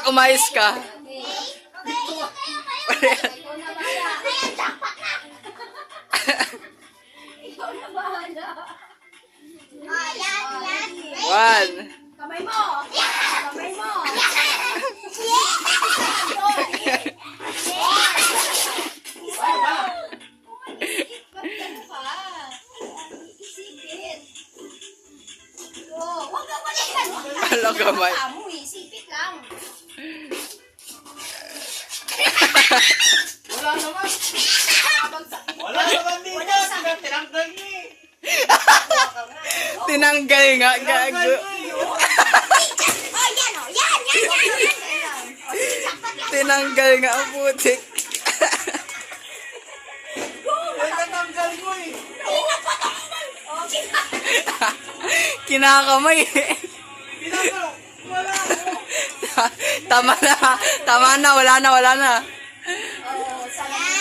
kumayos ka. One. Kamay mo! Kamay mo! Ano kamay? Sipit lang. Wala naman. Wala naman dito. Tinanggal niya eh. Tinanggal nga, gago. Tinanggal nga ang putik. Tinanggal mo eh. Kinakamay. Tinanggal. Wala. Tama na, wala na. Oh, sana